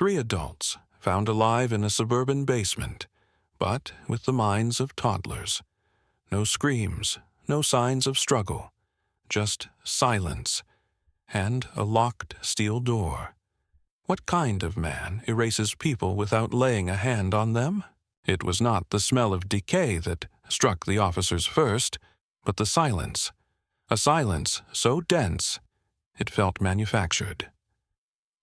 Three adults found alive in a suburban basement, but with the minds of toddlers. No screams, no signs of struggle, just silence and a locked steel door. What kind of man erases people without laying a hand on them? It was not the smell of decay that struck the officers first, but the silence. A silence so dense it felt manufactured.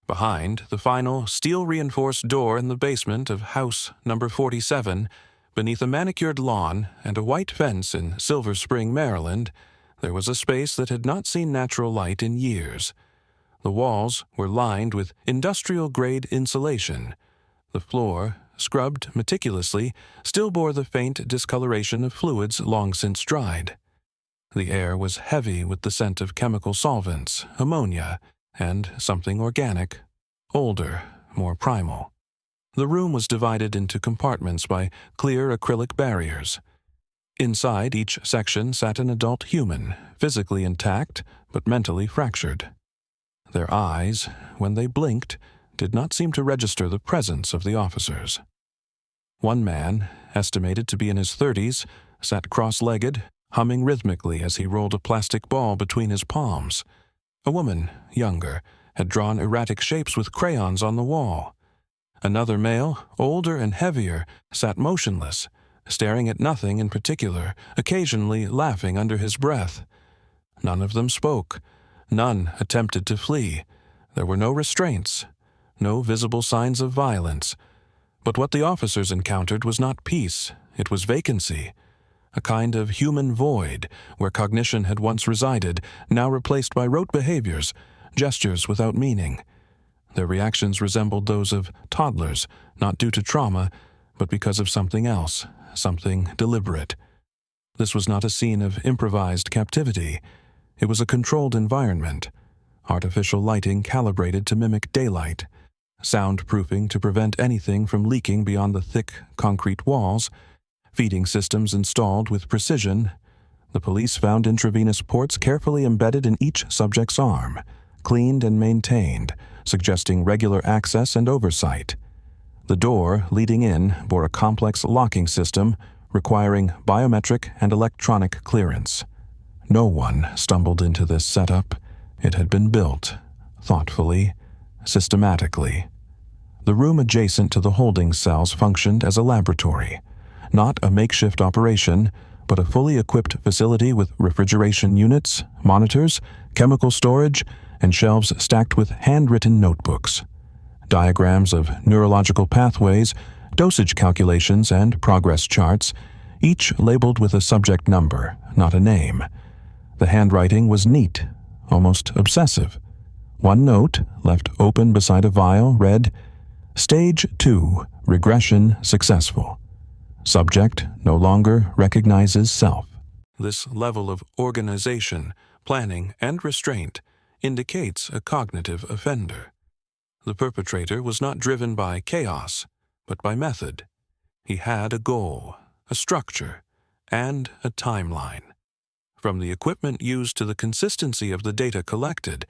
Behind the final steel-reinforced door in the basement of house number 47, beneath a manicured lawn and a white fence in Silver Spring, Maryland, there was a space that had not seen natural light in years. The walls were lined with industrial-grade insulation. The floor, scrubbed meticulously, still bore the faint discoloration of fluids long since dried. The air was heavy with the scent of chemical solvents, ammonia, and something organic, older, more primal. The room was divided into compartments by clear acrylic barriers. Inside each section sat an adult human, physically intact but mentally fractured. Their eyes, when they blinked, did not seem to register the presence of the officers. One man, estimated to be in his 30s, sat cross-legged, humming rhythmically as he rolled a plastic ball between his palms. A woman, younger, had drawn erratic shapes with crayons on the wall. Another male, older and heavier, sat motionless, staring at nothing in particular, occasionally laughing under his breath. None of them spoke. None attempted to flee. There were no restraints, no visible signs of violence. But what the officers encountered was not peace, it was vacancy. A kind of human void, where cognition had once resided, now replaced by rote behaviors, gestures without meaning. Their reactions resembled those of toddlers, not due to trauma, but because of something else, something deliberate. This was not a scene of improvised captivity. It was a controlled environment, artificial lighting calibrated to mimic daylight, soundproofing to prevent anything from leaking beyond the thick concrete walls, feeding systems installed with precision. The police found intravenous ports carefully embedded in each subject's arm, cleaned and maintained, suggesting regular access and oversight. The door leading in bore a complex locking system requiring biometric and electronic clearance. No one stumbled into this setup. It had been built, thoughtfully, systematically. The room adjacent to the holding cells functioned as a laboratory, not a makeshift operation, but a fully equipped facility with refrigeration units, monitors, chemical storage, and shelves stacked with handwritten notebooks. Diagrams of neurological pathways, dosage calculations, and progress charts, each labeled with a subject number, not a name. The handwriting was neat, almost obsessive. One note, left open beside a vial, read, "Stage 2, regression successful. Subject no longer recognizes self." This level of organization, planning, and restraint indicates a cognitive offender. The perpetrator was not driven by chaos, but by method. He had a goal, a structure, and a timeline. From the equipment used to the consistency of the data collected,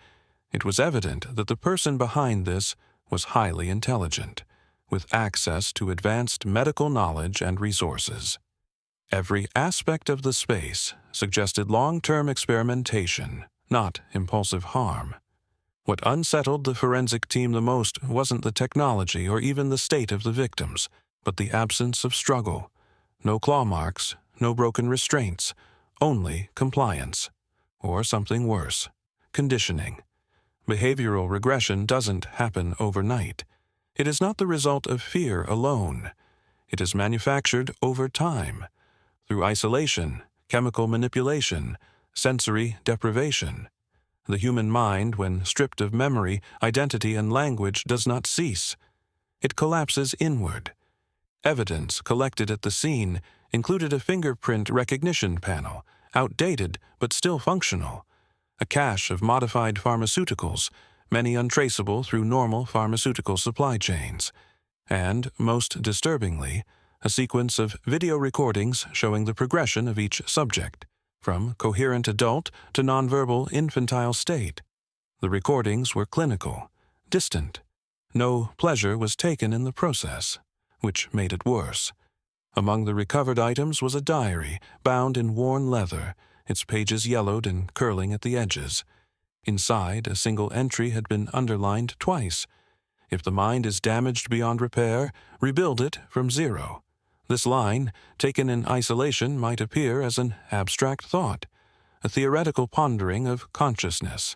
it was evident that the person behind this was highly intelligent, with access to advanced medical knowledge and resources. Every aspect of the space suggested long-term experimentation, not impulsive harm. What unsettled the forensic team the most wasn't the technology or even the state of the victims, but the absence of struggle. No claw marks, no broken restraints, only compliance. Or something worse, conditioning. Behavioral regression doesn't happen overnight. It is not the result of fear alone. It is manufactured over time, through isolation, chemical manipulation, sensory deprivation. The human mind, when stripped of memory, identity, and language, does not cease. It collapses inward. Evidence collected at the scene included a fingerprint recognition panel, outdated but still functional, a cache of modified pharmaceuticals, many untraceable through normal pharmaceutical supply chains, and, most disturbingly, a sequence of video recordings showing the progression of each subject, from coherent adult to nonverbal infantile state. The recordings were clinical, distant, No pleasure was taken in the process, which made it worse. Among the recovered items was a diary, bound in worn leather, its pages yellowed and curling at the edges. Inside, a single entry had been underlined twice. If the mind is damaged beyond repair, rebuild it from zero. This line, taken in isolation, might appear as an abstract thought, a theoretical pondering of consciousness.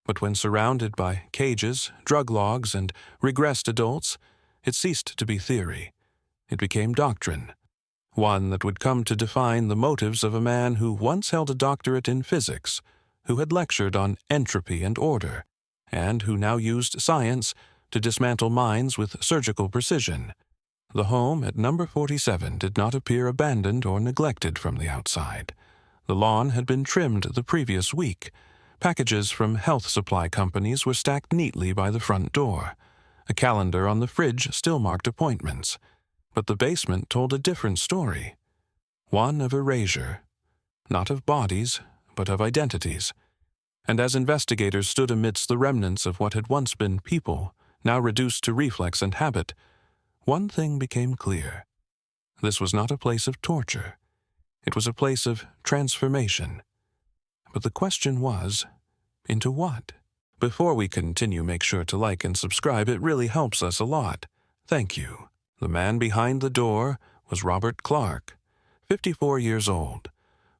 But when surrounded by cages, drug logs, and regressed adults, it ceased to be theory. It became doctrine, one that would come to define the motives of a man who once held a doctorate in physics, who had lectured on entropy and order, and who now used science to dismantle minds with surgical precision. The home at number 47 did not appear abandoned or neglected from the outside. The lawn had been trimmed the previous week. Packages from health supply companies were stacked neatly by the front door. A calendar on the fridge still marked appointments. But the basement told a different story. One of erasure. Not of bodies, but of identities. And as investigators stood amidst the remnants of what had once been people, now reduced to reflex and habit, one thing became clear. This was not a place of torture. It was a place of transformation. But the question was, into what? Before we continue, make sure to like and subscribe. It really helps us a lot. Thank you. The man behind the door was Robert Clark, 54 years old,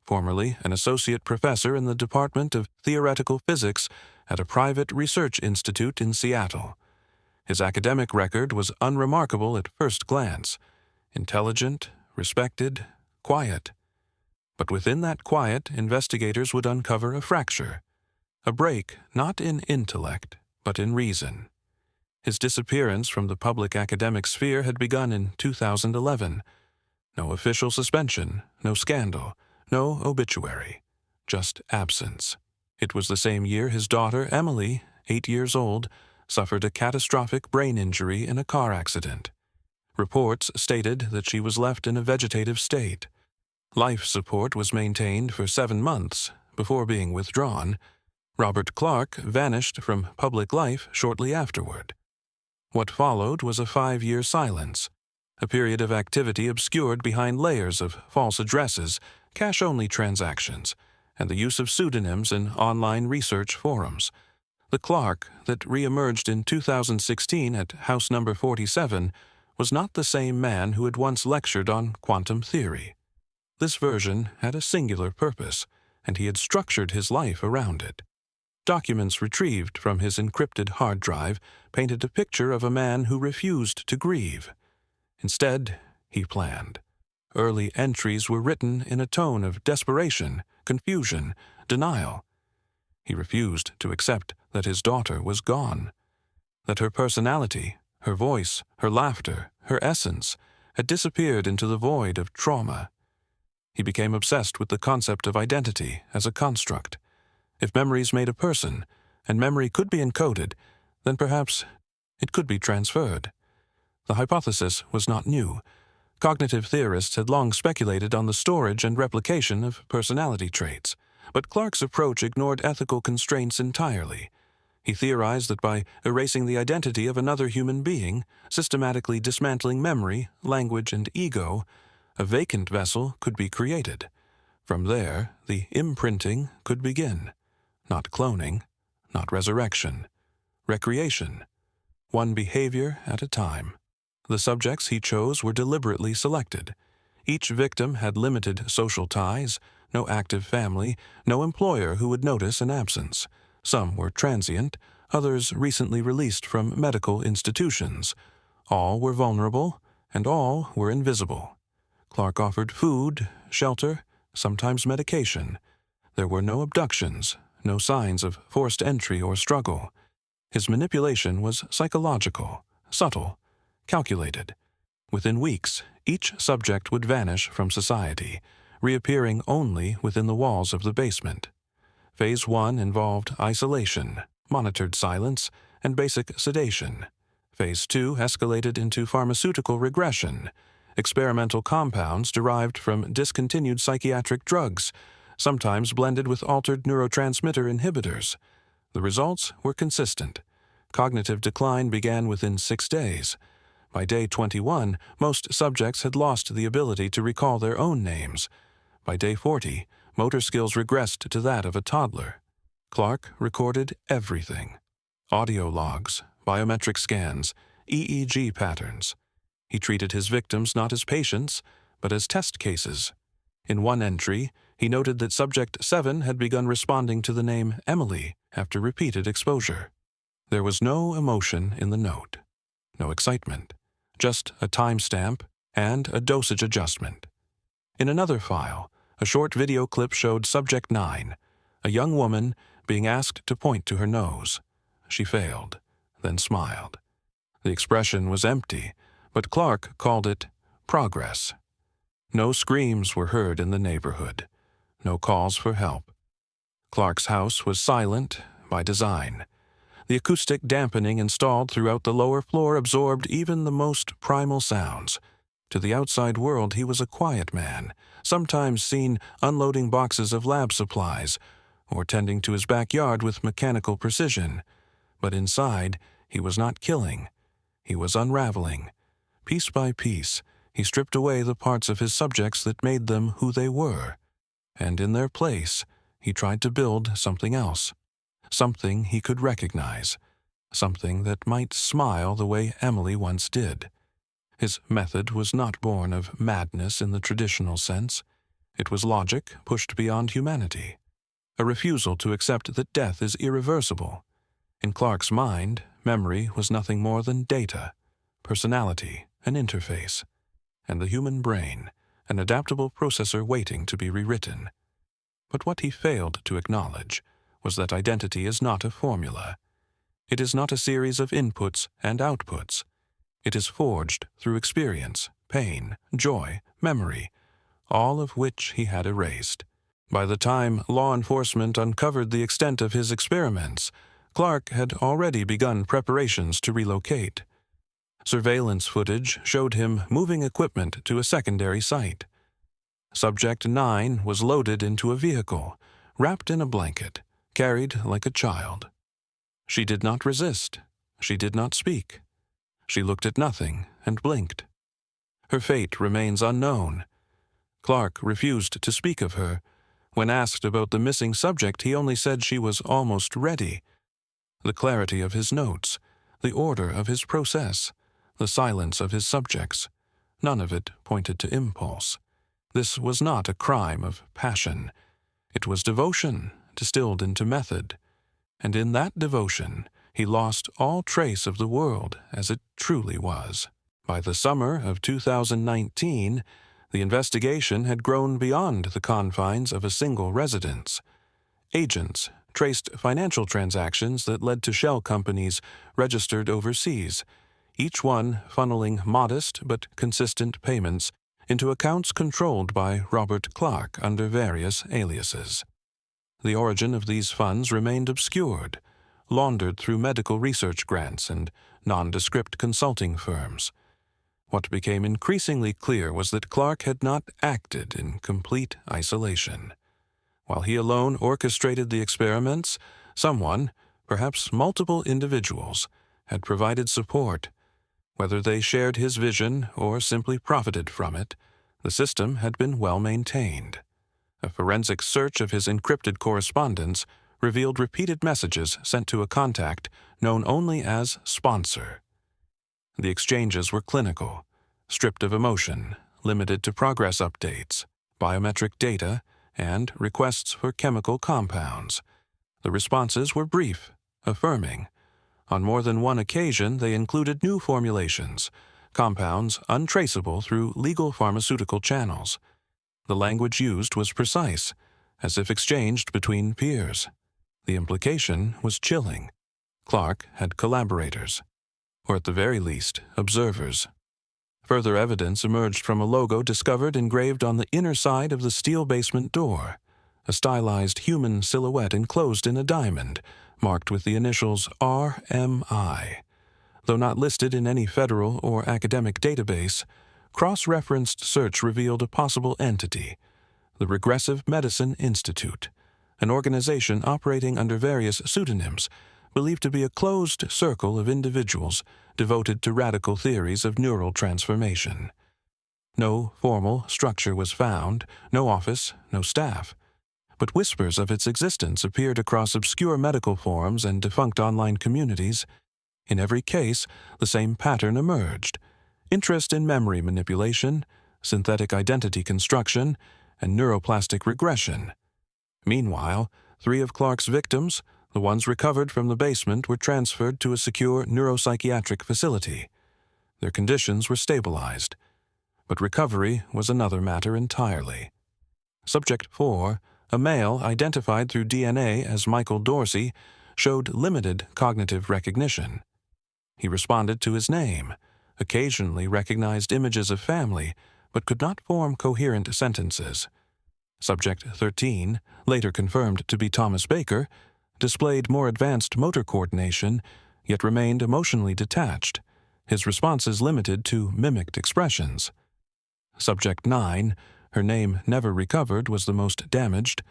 formerly an associate professor in the Department of Theoretical Physics at a private research institute in Seattle. His academic record was unremarkable at first glance, intelligent, respected, quiet. But within that quiet, investigators would uncover a fracture, a break not in intellect, but in reason. His disappearance from the public academic sphere had begun in 2011. No official suspension, no scandal, no obituary, just absence. It was the same year his daughter, Emily, 8 years old, suffered a catastrophic brain injury in a car accident. Reports stated that she was left in a vegetative state. Life support was maintained for 7 months before being withdrawn. Robert Clark vanished from public life shortly afterward. What followed was a 5-year silence, a period of activity obscured behind layers of false addresses, cash-only transactions, and the use of pseudonyms in online research forums. The Clark that re-emerged in 2016 at house number 47 was not the same man who had once lectured on quantum theory. This version had a singular purpose, and he had structured his life around it. Documents retrieved from his encrypted hard drive painted a picture of a man who refused to grieve. Instead, he planned. Early entries were written in a tone of desperation, confusion, denial. He refused to accept that his daughter was gone, that her personality, her voice, her laughter, her essence had disappeared into the void of trauma. He became obsessed with the concept of identity as a construct. If memories made a person, and memory could be encoded, then perhaps it could be transferred. The hypothesis was not new. Cognitive theorists had long speculated on the storage and replication of personality traits, but Clark's approach ignored ethical constraints entirely. He theorized that by erasing the identity of another human being, systematically dismantling memory, language, and ego, a vacant vessel could be created. From there, the imprinting could begin. Not cloning, not resurrection. Recreation. One behavior at a time. The subjects he chose were deliberately selected. Each victim had limited social ties, no active family, no employer who would notice an absence. Some were transient, others recently released from medical institutions. All were vulnerable, and all were invisible. Clark offered food, shelter, sometimes medication. There were no abductions, no signs of forced entry or struggle. His manipulation was psychological, subtle, calculated. Within weeks, each subject would vanish from society, reappearing only within the walls of the basement. Phase 1 involved isolation, monitored silence, and basic sedation. Phase 2 escalated into pharmaceutical regression, experimental compounds derived from discontinued psychiatric drugs, sometimes blended with altered neurotransmitter inhibitors. The results were consistent. Cognitive decline began within 6 days. By day 21, most subjects had lost the ability to recall their own names. By day 40, motor skills regressed to that of a toddler. Clark recorded everything: audio logs, biometric scans, EEG patterns. He treated his victims not as patients, but as test cases. In one entry, he noted that Subject 7 had begun responding to the name Emily after repeated exposure. There was no emotion in the note, no excitement, just a timestamp and a dosage adjustment. In another file, a short video clip showed Subject 9, a young woman, being asked to point to her nose. She failed, then smiled. The expression was empty, but Clark called it progress. No screams were heard in the neighborhood, no calls for help. Clark's house was silent by design. The acoustic dampening installed throughout the lower floor absorbed even the most primal sounds. To the outside world, he was a quiet man, sometimes seen unloading boxes of lab supplies or tending to his backyard with mechanical precision. But inside, he was not killing. He was unraveling. Piece by piece, he stripped away the parts of his subjects that made them who they were. And in their place, he tried to build something else. Something he could recognize. Something that might smile the way Emily once did. His method was not born of madness in the traditional sense. It was logic pushed beyond humanity. A refusal to accept that death is irreversible. In Clark's mind, memory was nothing more than data, personality, an interface, and the human brain, an adaptable processor waiting to be rewritten. But what he failed to acknowledge was that identity is not a formula. It is not a series of inputs and outputs. It is forged through experience, pain, joy, memory, all of which he had erased. By the time law enforcement uncovered the extent of his experiments, Clark had already begun preparations to relocate. Surveillance footage showed him moving equipment to a secondary site. Subject 9 was loaded into a vehicle, wrapped in a blanket, carried like a child. She did not resist. She did not speak. She looked at nothing and blinked. Her fate remains unknown. Clark refused to speak of her. When asked about the missing subject, he only said she was almost ready. The clarity of his notes, the order of his process, the silence of his subjects, none of it pointed to impulse. This was not a crime of passion. It was devotion distilled into method. And in that devotion, he lost all trace of the world as it truly was. By the summer of 2019, the investigation had grown beyond the confines of a single residence. Agents traced financial transactions that led to shell companies registered overseas, each one funneling modest but consistent payments into accounts controlled by Robert Clark under various aliases. The origin of these funds remained obscured, laundered through medical research grants and nondescript consulting firms. What became increasingly clear was that Clark had not acted in complete isolation. While he alone orchestrated the experiments, someone, perhaps multiple individuals, had provided support. Whether they shared his vision or simply profited from it, the system had been well maintained. A forensic search of his encrypted correspondence revealed repeated messages sent to a contact known only as sponsor. The exchanges were clinical, stripped of emotion, limited to progress updates, biometric data, and requests for chemical compounds. The responses were brief, affirming. On more than one occasion, they included new formulations, compounds untraceable through legal pharmaceutical channels. The language used was precise, as if exchanged between peers. The implication was chilling. Clark had collaborators, or at the very least, observers. Further evidence emerged from a logo discovered engraved on the inner side of the steel basement door, a stylized human silhouette enclosed in a diamond, marked with the initials RMI. Though not listed in any federal or academic database, cross-referenced search revealed a possible entity, the Regressive Medicine Institute, an organization operating under various pseudonyms, believed to be a closed circle of individuals devoted to radical theories of neural transformation. No formal structure was found, no office, no staff, but whispers of its existence appeared across obscure medical forums and defunct online communities. In every case, the same pattern emerged: interest in memory manipulation, synthetic identity construction, and neuroplastic regression. Meanwhile, 3 of Clark's victims, the ones recovered from the basement, were transferred to a secure neuropsychiatric facility. Their conditions were stabilized. But recovery was another matter entirely. Subject 4, a male identified through DNA as Michael Dorsey, showed limited cognitive recognition. He responded to his name, occasionally recognized images of family, but could not form coherent sentences. Subject 13, later confirmed to be Thomas Baker, displayed more advanced motor coordination, yet remained emotionally detached, his responses limited to mimicked expressions. Subject 9, her name never recovered, was the most damaged.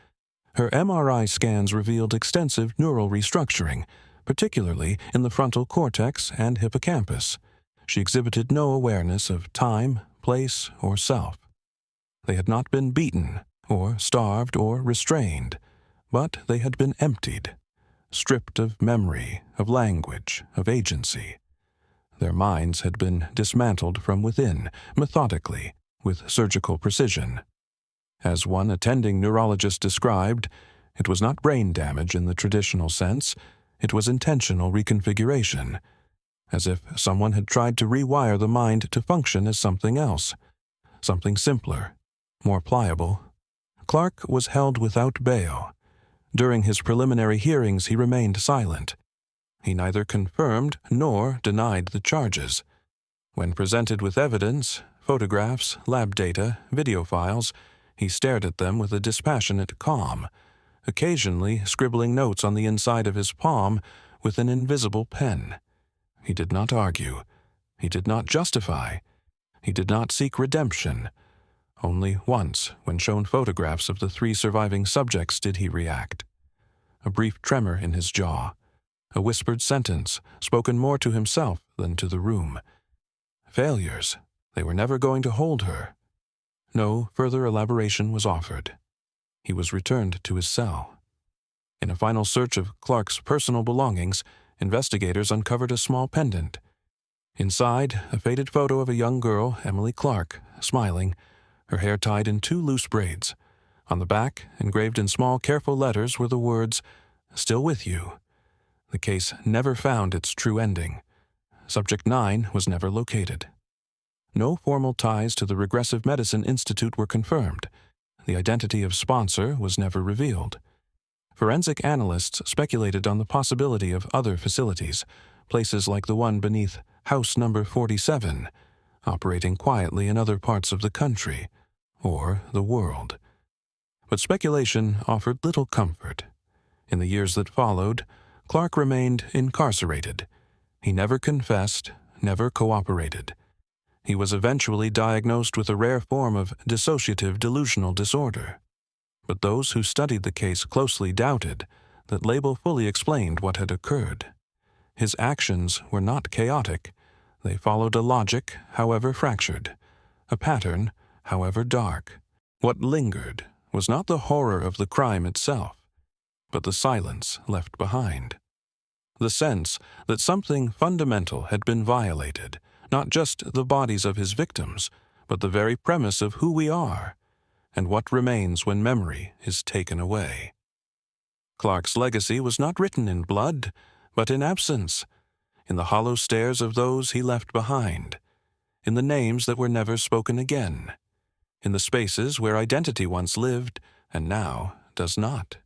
Her MRI scans revealed extensive neural restructuring, particularly in the frontal cortex and hippocampus. She exhibited no awareness of time, place, or self. They had not been beaten, or starved, or restrained, but they had been emptied, stripped of memory, of language, of agency. Their minds had been dismantled from within, methodically, with surgical precision. As one attending neurologist described, it was not brain damage in the traditional sense, it was intentional reconfiguration, as if someone had tried to rewire the mind to function as something else, something simpler, more pliable. Clark was held without bail. During his preliminary hearings, he remained silent. He neither confirmed nor denied the charges. When presented with evidence, photographs, lab data, video files, he stared at them with a dispassionate calm, occasionally scribbling notes on the inside of his palm with an invisible pen. He did not argue. He did not justify. He did not seek redemption. Only once, when shown photographs of the 3 surviving subjects, did he react. A brief tremor in his jaw, a whispered sentence, spoken more to himself than to the room. Failures. They were never going to hold her. No further elaboration was offered. He was returned to his cell. In a final search of Clark's personal belongings, investigators uncovered a small pendant. Inside, a faded photo of a young girl, Emily Clark, smiling, her hair tied in 2 loose braids. On the back, engraved in small, careful letters, were the words, "Still with you." The case never found its true ending. Subject 9 was never located. No formal ties to the Regressive Medicine Institute were confirmed. The identity of sponsor was never revealed. Forensic analysts speculated on the possibility of other facilities, places like the one beneath house number 47, operating quietly in other parts of the country, or the world. But speculation offered little comfort. In the years that followed, Clark remained incarcerated. He never confessed, never cooperated. He was eventually diagnosed with a rare form of dissociative delusional disorder. But those who studied the case closely doubted that label fully explained what had occurred. His actions were not chaotic. They followed a logic, however fractured, a pattern, however dark. What lingered was not the horror of the crime itself, but the silence left behind. The sense that something fundamental had been violated, not just the bodies of his victims, but the very premise of who we are, and what remains when memory is taken away. Clark's legacy was not written in blood, but in absence, in the hollow stares of those he left behind, in the names that were never spoken again, in the spaces where identity once lived and now does not.